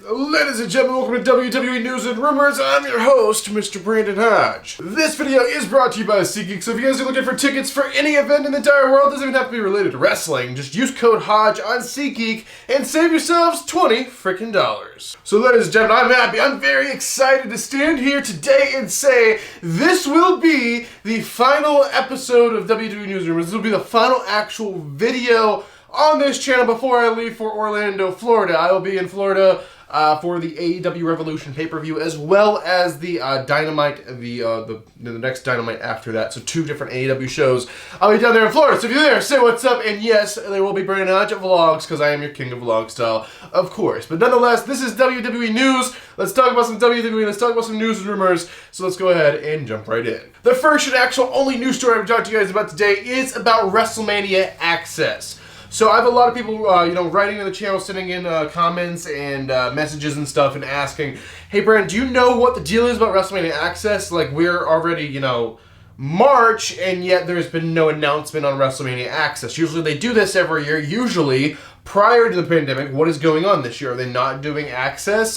Ladies and gentlemen, welcome to WWE News and Rumors. I'm your host, Mr. Brandon Hodge. This video is brought to you by SeatGeek, so if you guys are looking for tickets for any event in the entire world, it doesn't even have to be related to wrestling, just use code Hodge on SeatGeek and save yourselves $20 freaking dollars. So ladies and gentlemen, I'm happy, I'm very excited to stand here today and say this will be the final episode of WWE News and Rumors. This will be the final actual video on this channel before I leave for Orlando, Florida. I will be in Florida for the AEW Revolution pay-per-view, as well as the Dynamite, the next Dynamite after that. So two different AEW shows. I'll be down there in Florida. So if you're there, say what's up. And yes, there will be Brandon Hodge vlogs, because I am your king of vlog style, of course. But nonetheless, this is WWE News. Let's talk about some WWE. Let's talk about some news and rumors. So let's go ahead and jump right in. The first and actual only news story I'm talking to you guys about today is about WrestleMania Access. So I have a lot of people, writing in the channel, sending in comments and messages and stuff and asking, hey, Brandon, do you know what the deal is about WrestleMania Access? Like, we're already, March, and yet there's been no announcement on WrestleMania Access. Usually they do this every year, usually prior to the pandemic. What is going on this year? Are they not doing Access?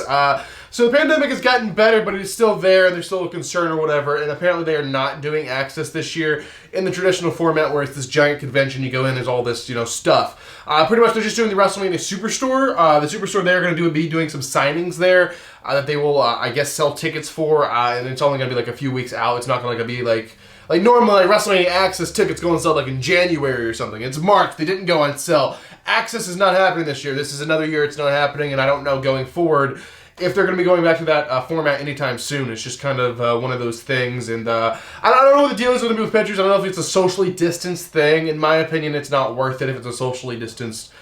So the pandemic has gotten better, but it's still there, and there's still a concern or whatever, and apparently they are not doing Access this year in the traditional format where it's this giant convention, you go in, there's all this, stuff. Pretty much they're just doing the WrestleMania Superstore. The Superstore, they're going to be doing some signings there that they will, I guess, sell tickets for, and it's only going to be like a few weeks out. It's not going to be like normally WrestleMania Access tickets go on sale like in January or something. It's March. They didn't go on sale. Access is not happening this year. This is another year it's not happening, and I don't know going forward if they're going to be going back to that format anytime soon. It's just kind of one of those things, and I don't know what the deal is going to be with pictures. I don't know if it's a socially distanced thing. In my opinion, it's not worth it if it's a socially distanced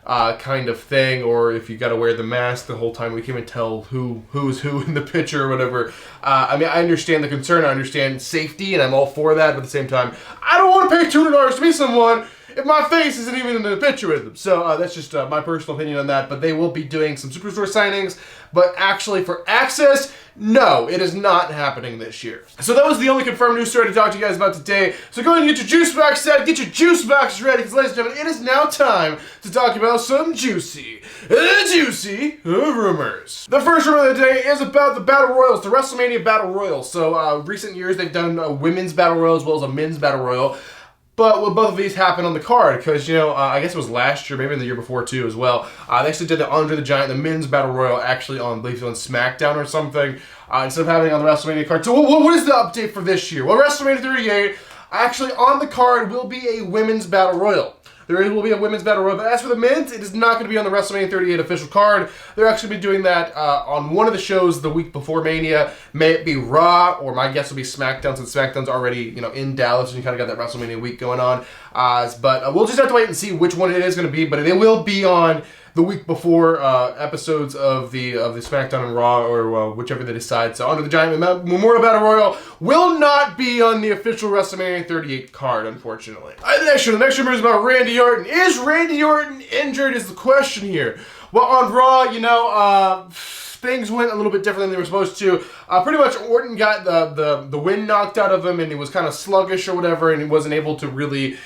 kind of thing, or if you got to wear the mask the whole time. We can't even tell who's who in the picture or whatever. I mean, I understand the concern, I understand safety, and I'm all for that, but at the same time, I don't want to pay $200 to meet someone if my face isn't even in the picture with them. So that's just my personal opinion on that, but they will be doing some Superstore signings, but actually for Access, no, it is not happening this year. So that was the only confirmed news story to talk to you guys about today. So go ahead and get your juice box set, get your juice boxes ready, because ladies and gentlemen, it is now time to talk about some juicy rumors. The first rumor of the day is about the Battle Royals, the WrestleMania Battle Royal. So recent years, they've done a women's Battle Royal as well as a men's Battle Royal. But will both of these happen on the card? Because, I guess it was last year, maybe in the year before too as well. They actually did the Andre the Giant, the men's Battle Royal, actually on, I believe, on SmackDown or something, instead of having it on the WrestleMania card. So what is the update for this year? Well, WrestleMania 38, actually on the card will be a women's Battle Royal. There will be a women's Battle Royal, but as for the men's, it is not going to be on the WrestleMania 38 official card. They're actually going to be doing that on one of the shows the week before Mania. May it be Raw, or my guess will be SmackDown, since SmackDown's already, in Dallas, and you kind of got that WrestleMania week going on. But we'll just have to wait and see which one it is going to be, but it will be on the week before episodes of the SmackDown and Raw, or whichever they decide. So Andre the Giant Memorial Battle Royal will not be on the official WrestleMania 38 card, unfortunately. The next rumor is about Randy Orton. Is Randy Orton injured is the question here. Well, on Raw, things went a little bit different than they were supposed to. Pretty much Orton got the wind knocked out of him, and he was kind of sluggish or whatever, and he wasn't able to really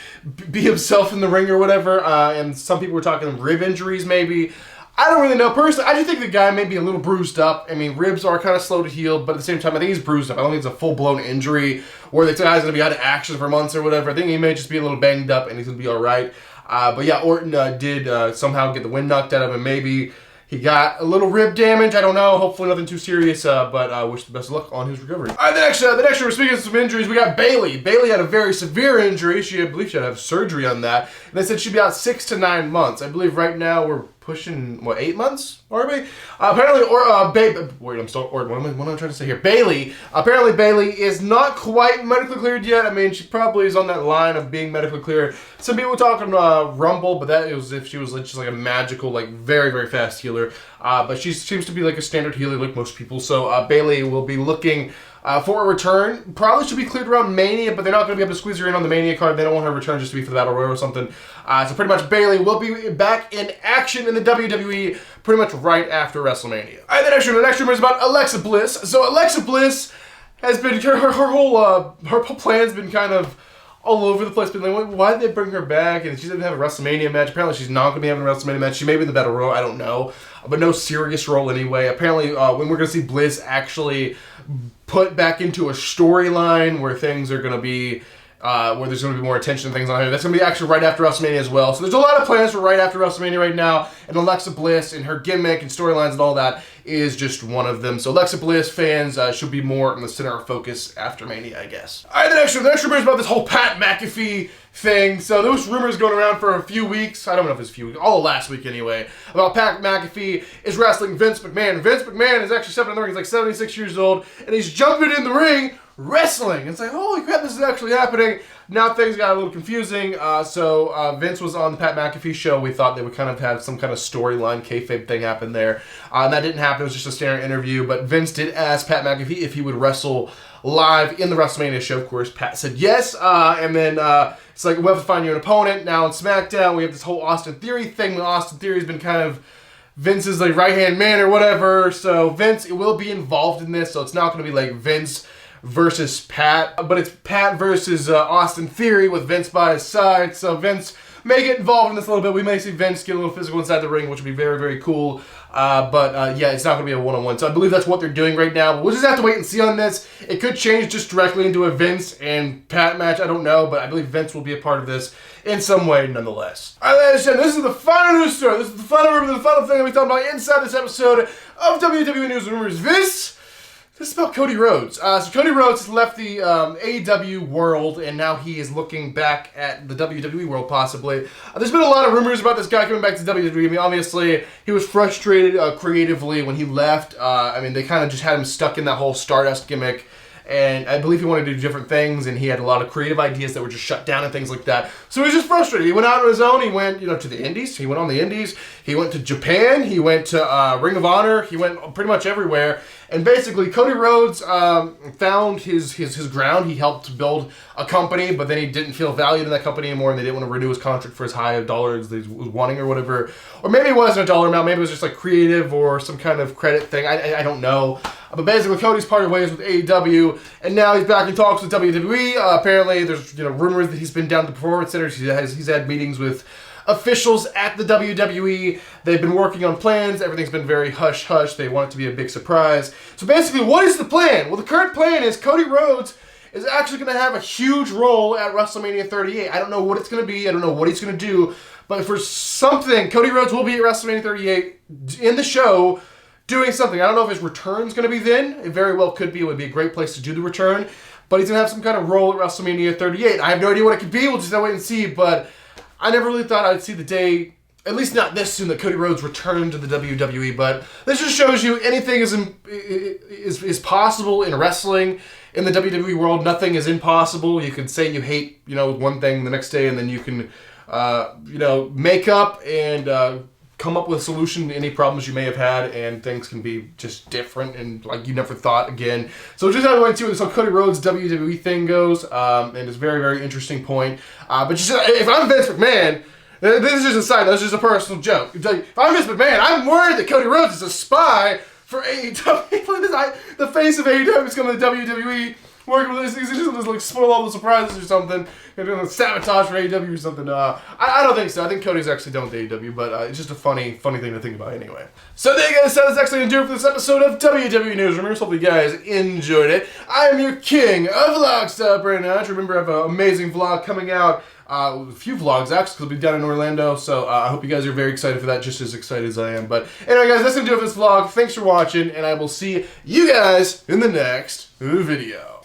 be himself in the ring or whatever. And some people were talking rib injuries maybe. I don't really know. Personally, I just think the guy may be a little bruised up. I mean, ribs are kind of slow to heal, but at the same time, I think he's bruised up. I don't think it's a full-blown injury where the guy's going to be out of action for months or whatever. I think he may just be a little banged up, and he's going to be all right. But yeah, Orton did somehow get the wind knocked out of him. Maybe he got a little rib damage. I don't know. Hopefully nothing too serious, but I wish the best of luck on his recovery. All right, the next we're speaking of some injuries, we got Bayley. Bayley had a very severe injury. I believe she had to have surgery on that. And they said she'd be out 6 to 9 months. I believe right now we're pushing, 8 months? Are we? Apparently, wait, I'm still, what am I trying to say here? Bayley. Apparently, Bayley is not quite medically cleared yet. I mean, she probably is on that line of being medically cleared. Some people were talking Rumble, but that was if she was just like a magical, very, very fast healer. But she seems to be like a standard healer like most people. So Bayley will be looking for a return. Probably should be cleared around Mania, but they're not going to be able to squeeze her in on the Mania card. They don't want her to return just to be for the Battle Royal or something. So pretty much Bayley will be back in action in the WWE pretty much right after WrestleMania. All right, the next rumor is about Alexa Bliss. So Alexa Bliss has been, her whole plan's been kind of all over the place, being like, why did they bring her back? And she didn't have a WrestleMania match. Apparently she's not going to be having a WrestleMania match. She may be in the Battle Royal, I don't know. But no serious role anyway. Apparently when we're going to see Bliss actually put back into a storyline where things are going to be, where there's going to be more attention and things on her. That's going to be actually right after WrestleMania as well. So there's a lot of plans for right after WrestleMania right now. And Alexa Bliss and her gimmick and storylines and all that is just one of them. So Alexa Bliss fans should be more in the center of focus after Mania, I guess. All right, the next rumor is about this whole Pat McAfee thing. So there was rumors going around for a few weeks. I don't know if it's a few weeks. All last week anyway. About Pat McAfee is wrestling Vince McMahon. Vince McMahon is actually stepping in the ring. He's like 76 years old. And he's jumping in the ring wrestling. It's like, holy crap, this is actually happening. Now things got a little confusing. So Vince was on the Pat McAfee show. We thought they would kind of have some kind of storyline, kayfabe thing happen there. That didn't happen. It was just a standard interview. But Vince did ask Pat McAfee if he would wrestle live in the WrestleMania show. Of course, Pat said yes. And then it's like, we'll have to find you an opponent. Now on SmackDown, we have this whole Austin Theory thing. Austin Theory's been kind of Vince's like right-hand man or whatever. So Vince will be involved in this. So it's not going to be like Vince versus Pat, but it's Pat versus Austin Theory with Vince by his side. So Vince may get involved in this a little bit. We may see Vince get a little physical inside the ring, which would be very, very cool. But yeah, it's not going to be a one-on-one. So I believe that's what they're doing right now. We'll just have to wait and see on this. It could change just directly into a Vince and Pat match. I don't know, but I believe Vince will be a part of this in some way nonetheless. All right, ladies and gentlemen, this is the final news story. This is the final rumor, the final thing that we talked about inside this episode of WWE News and Rumors. This is about Cody Rhodes. So Cody Rhodes has left the AEW world, and now he is looking back at the WWE world, possibly. There's been a lot of rumors about this guy coming back to WWE. I mean, obviously, he was frustrated creatively when he left. I mean, they kind of just had him stuck in that whole Stardust gimmick. And I believe he wanted to do different things, and he had a lot of creative ideas that were just shut down and things like that. So he was just frustrated. He went out on his own. He went, to the Indies. He went on the Indies. He went to Japan. He went to Ring of Honor. He went pretty much everywhere. And basically, Cody Rhodes found his ground. He helped build a company, but then he didn't feel valued in that company anymore, and they didn't want to renew his contract for as high a dollar as he was wanting or whatever. Or maybe it wasn't a dollar amount. Maybe it was just like creative or some kind of credit thing. I don't know. But basically, Cody's parted ways with AEW, and now he's back in talks with WWE. Apparently, there's rumors that he's been down to the performance centers. He's had meetings with officials at the WWE. They've been working on plans. Everything's been very hush-hush. They want it to be a big surprise. So basically, what is the plan? Well, the current plan is Cody Rhodes is actually going to have a huge role at WrestleMania 38. I don't know what it's going to be. I don't know what he's going to do. But for something, Cody Rhodes will be at WrestleMania 38 in the show doing something. I don't know if his return's going to be then. It very well could be. It would be a great place to do the return. But he's going to have some kind of role at WrestleMania 38. I have no idea what it could be. We'll just have to wait and see. But I never really thought I'd see the day, at least not this soon, that Cody Rhodes returned to the WWE. But this just shows you anything is possible in wrestling. In the WWE world, nothing is impossible. You can say you hate, one thing the next day, and then you can, make up and come up with a solution to any problems you may have had, and things can be just different and like you never thought again. So just have to wait and see where this whole Cody Rhodes WWE thing goes. And it's a very, very interesting point. But just, if I'm Vince McMahon, this is just a side, that's just a personal joke. If I'm Vince McMahon, I'm worried that Cody Rhodes is a spy for AEW. The face of AEW is coming to WWE, working with this. He's just going to like spoil all the surprises or something. They're going to sabotage for AEW or something. I don't think so. I think Cody's actually done with AEW, but it's just a funny thing to think about anyway. So there you guys, that's actually going to do it for this episode of WWE News Rumors. Hope you guys enjoyed it. I am your king of vlog Brandon Hodge. Remember, I have an amazing vlog coming out. A few vlogs actually, because we'll be down in Orlando, so I hope you guys are very excited for that, just as excited as I am. But anyway guys, that's going to do it for this vlog. Thanks for watching, and I will see you guys in the next video.